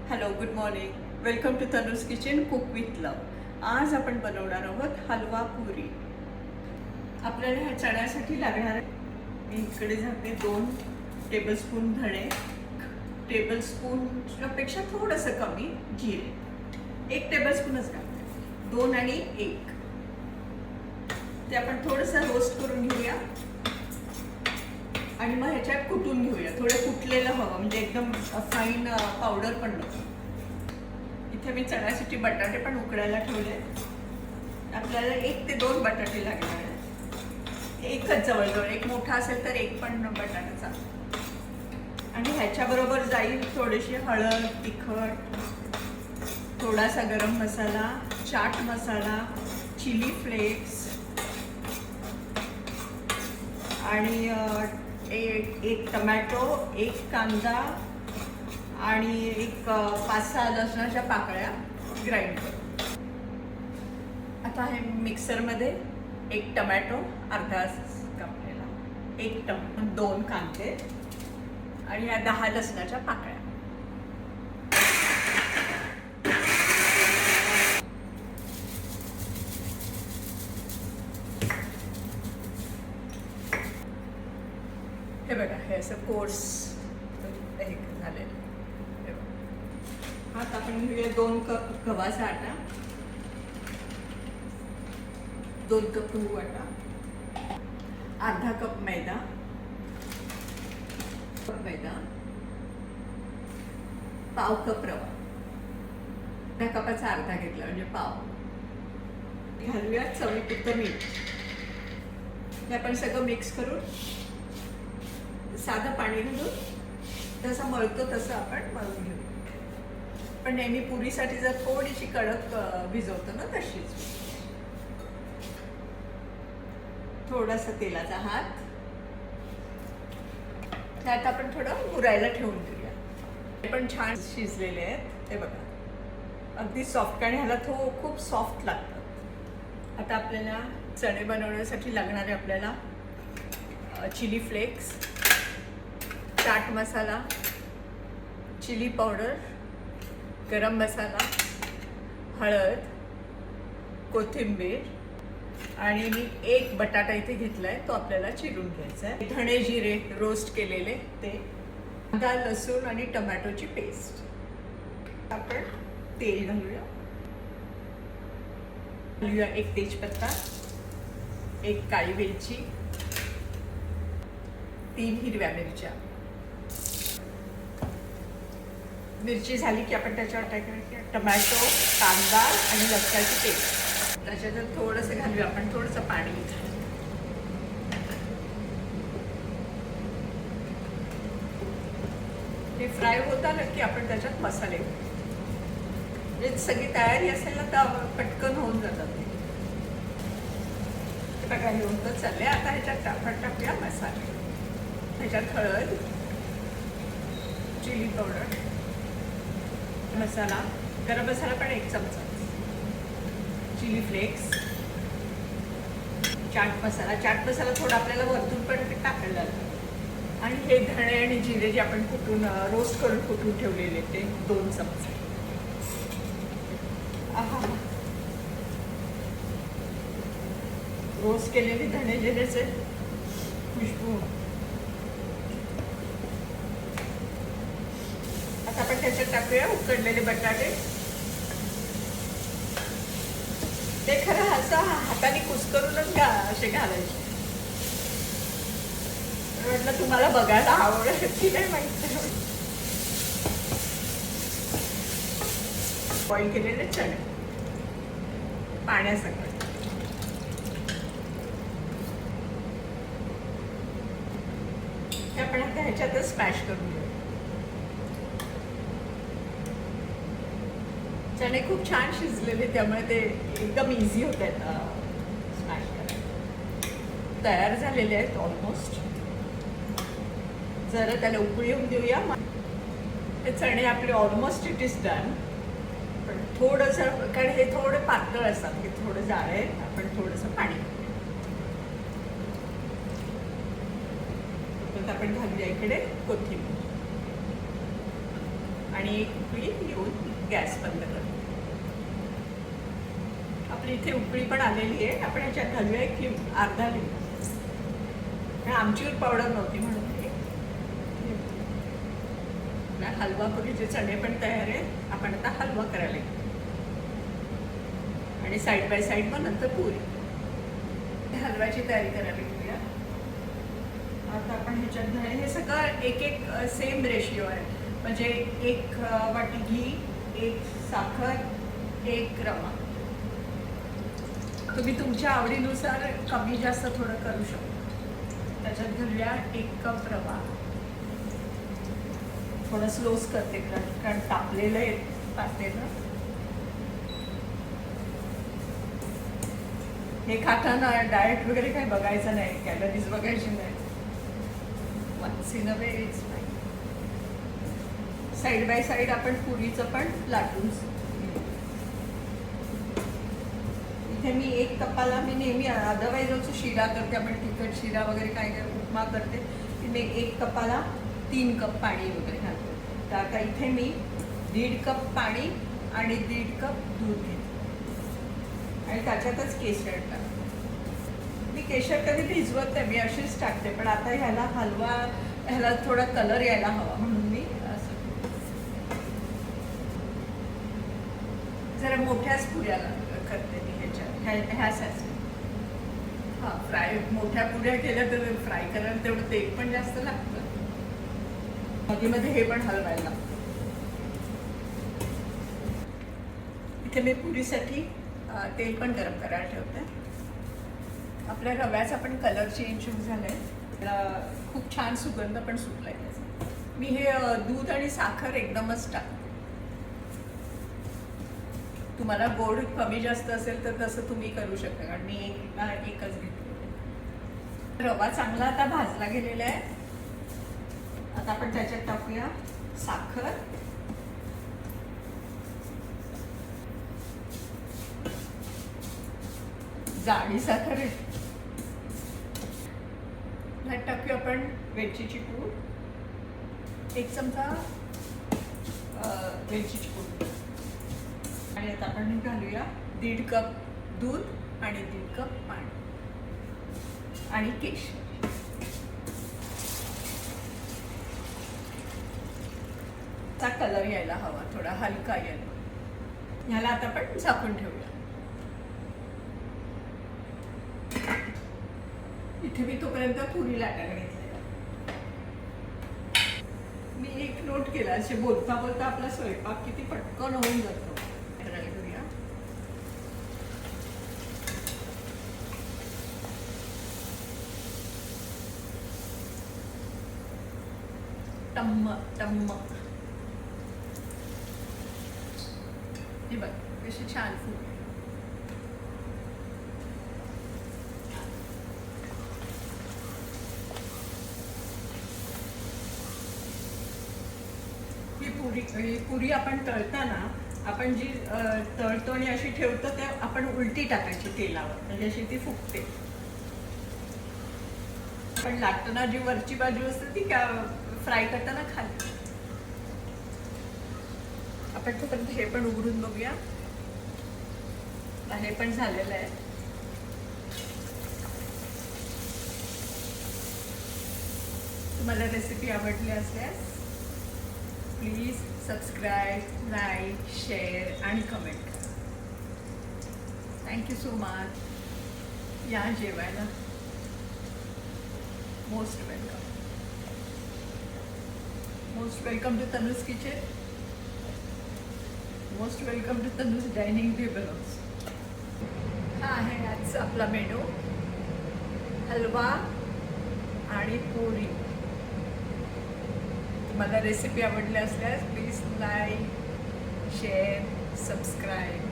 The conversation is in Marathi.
Hello, good morning. Welcome to Tanuj kitchen cook with love. आज आपण बनवणार आहोत हलवा पुरी. आपल्याला ह्या चण्यासाठी लागणार मी इकडे घालते 2 टेबलस्पून धणे, टेबलस्पूनपेक्षा थोडंसं कमी जिरे, 1 टेबलस्पूनच घालते. 2 आणि 1 ते आपण थोडंसं रोस्ट करून घेऊया आणि मग ह्याच्यात कुटून घेऊया. थोडं कुटलेलं हवं, म्हणजे एकदम फाईन पावडर पण नको. इथे मी चण्यासाठी बटाटे पण उकडायला ठेवले. आपल्याला 1 ते 2 बटाटे लागणार आहे. एकच जवळजवळ, एक मोठा असेल तर 1 पण बटाटा चालेल. आणि ह्याच्याबरोबर जाईल थोडीशी हळद, तिखट, थोडासा गरम मसाला, चाट मसाला, चिली फ्लेक्स आणि एक टमॅटो, 1 कांदा आणि 5-6 लसणाच्या पाकळ्या ग्राइंड करू. आता हे मिक्सरमध्ये 1 टमॅटो अर्धा कापलेला, 2 कांदे आणि या 10 लसणाच्या पाकळ्या. हे बघा, हे असं कोर्स हे झालेलं. आता आपण घेऊया 2 कप गव्हाचा आटा, 2 कप गहू आटा, अर्धा कप मैदा, पाव कप रवा. त्या कपाचा अर्धा घेतला म्हणजे पाव. घालूया चवीपुरतं मीठ. हे आपण सगळं मिक्स करून साधं पाणी घालून जसं मळतो तसं आपण मळून घेऊ. पण नेहमी पुरीसाठी जर थोडीशी कडक भिजवतो ना, तशीच. थोडासा तेलाचा हात त्यात आपण थोडं मुरायला ठेवून देऊया. हे पण छान शिजलेले आहेत. हे बघा, अगदी सॉफ्ट, आणि ह्याला खूप सॉफ्ट लागतात. आता आपल्याला चणे बनवण्यासाठी लागणारे आपल्याला chilli flakes, chaat masala, chilli powder, गरम मसाला, हळद, कोथिंबीर आणि मी 1 बटाटा इथे घेतलाय, तो आपल्याला चिरून घ्यायचा आहे. धणे जिरे रोस्ट केलेले ते, कांदा, लसूण आणि टोमॅटोची पेस्ट. आपण तेल घालूया. 1 तेजपत्ता, 1 काळी वेलची, 3 हिरव्या मिरच्या. मिरची झाली की आपण त्याच्यावर टाकायचं टोमॅटो, कांदा आणि लसणाची पेस्ट. त्याच्यात थोडंसं घालूया आपण, थोडंसं पाणी. हे फ्राय होताना की आपण त्याच्यात मसाले, म्हणजे सगळी तयारी असेल ना तर पटकन होऊन जातात ते. बघा, हे होतं चालले. आता ह्याच्यात आपण टाकूया मसाले. ह्याच्यात हळद, चिली पावडर, मसाला, गरम मसाला पण 1 चमचा, चिली फ्लेक्स, चाट मसाला थोडा आपल्याला वरतून पण टाकायला लागतं. आणि हे धणे आणि जिरे जे आपण रोस्ट करून कुटून ठेवलेले ते 2 चमचे. रोस्ट केलेले धणे जिरेचे खुशबू. आता आपण त्याच्यात टाकूया उकडलेले बटाटे. ते खरं असं हाताने कुस्करूनच असे घालायचे. म्हटलं तुम्हाला बघायला आवडेल की नाही माहिती. बॉईल केलेले चणे पाण्यासकट. आपण आता ह्याच्यातच स्मॅश करून घेऊ. चणे खूप छान शिजलेले, त्यामुळे ते एकदम इझी होत आहेत स्मॅश करायला. तयार झालेले आहेत ऑलमोस्ट. जरा त्याला उकळी येऊन देऊया. हे चणे आपले ऑलमोस्ट इट इज डन. पण थोडंसं, कारण हे थोडे पातळ असतात, हे थोडं जाड आहे. आपण थोडंसं पाणी आपण घालूया इकडे कोथिंबीर. आणि एक उकळी येऊन गॅस बंद करतो. आपली इथे उकळी पण आलेली आहे. आपण ह्याच्यात घालूया एक अर्धा लिंबू. आमचूर पावडर नव्हती म्हणून हलवा पुरीचे चणे पण तयार आहेत. आपण आता हलवा करायला घेऊ आणि साईड बाय साईड मग नंतर पुरी. हलव्याची तयारी करायला घेऊया. आता आपण ह्याच्यात हे सगळं एक एक सेम रेशिओ आहे. म्हणजे 1 वाटी घी, 1 साखर, 1 रवा. तुम्ही तुमच्या आवडीनुसार कमी जास्त थोडं करू शकता. त्याच्यात घालूया 1 कप रवा. थोडं स्लोच करते कारण तापलेलं आहे पातेलं. हे खाताना डाएट वगैरे काही बघायचं नाही, कॅलरीज बघायची नाही. Once in a way it's fine. Side by side आपण पुरीचं पण लाटून. इथे मी 1 कपाला मी नेहमी अदरवाईज असं शिरा करते. आपण तिखट शिरा वगैरे काय काय उपमा करते. मी 1 कपाला 3 कप पाणी वगैरे घालते. तर आता इथे मी 1.5 कप पाणी आणि 1.5 कप दूध घेते आणि त्याच्यातच केशर टाकते. मी केशर कधी भिजवत नाही, मी अशीच टाकते. पण आता ह्याला थोडा कलर यायला हवा म्हणून मी असं जरा मोठ्याच पुऱ्या करते मी ह्यासाठी. हां, फ्राय मोठ्या पुऱ्या केल्या तर फ्राय करायला तेवढं तेल पण जास्त लागतं. मध्ये हे पण हलवायला लागतं. इथे मी पुरीसाठी तेल पण गरम करायला ठेवते. आपल्या रव्याचा पण कलर चेंज झालाय. खूप छान सुगंध पण सुटलाय त्याचा. मी हे दूध आणि साखर एकदमच टाकते. तुम्हाला गोड कमी जास्त असेल तर तसं तुम्ही करू शकता. कारण मी एकच घेतली. रवा चांगला आता भाजला गेलेला आहे. आता आपण त्याच्यात टाकूया साखर, जाडी साखर आहे. ह्यात टाकूया आपण वेलचीची पूड, 1 चमचा वेलचीची पूड. आणि आता आपण घालूया 1.5 कप दूध आणि 1.5 कप पाणी आणि केशर. चा कलर यायला हवा, थोडा हलका यायला. ह्याला आता आपण झाकून ठेवूया. इथे मी तोपर्यंत पुरी लाटायला घेतलेला. मी एक नोट केला, असे बोलता बोलता आपला स्वयंपाक किती पटकन होऊन जातो. करायला घेऊया. टम्म टम्म. हे बघ कशी छान फुल. ही पुरी आपण तळताना आपण जी तळतो आणि अशी ठेवतो ते आपण उलटी टाकायची तेलावर, म्हणजे अशी ती फुगते. पण लाटताना जी वरची बाजू असते ती फ्राय करताना खाली. आपण तोपर्यंत हे पण उघडून बघूया. हे पण झालेलं आहे. तुम्हाला रेसिपी आवडली असल्यास प्लीज सबस्क्राईब, लाईक, शेअर आणि कमेंट करा. Thank you so much. या जेवायला. Most welcome. Most welcome to Tanuj kitchen. Most welcome to Tanuj dining table also. हा आहे आजचा आपला मेनू. हलवा आणि पोळी. तुम्हाला रेसिपी आवडली असल्यास प्लीज लाईक, शेअर, सबस्क्राईब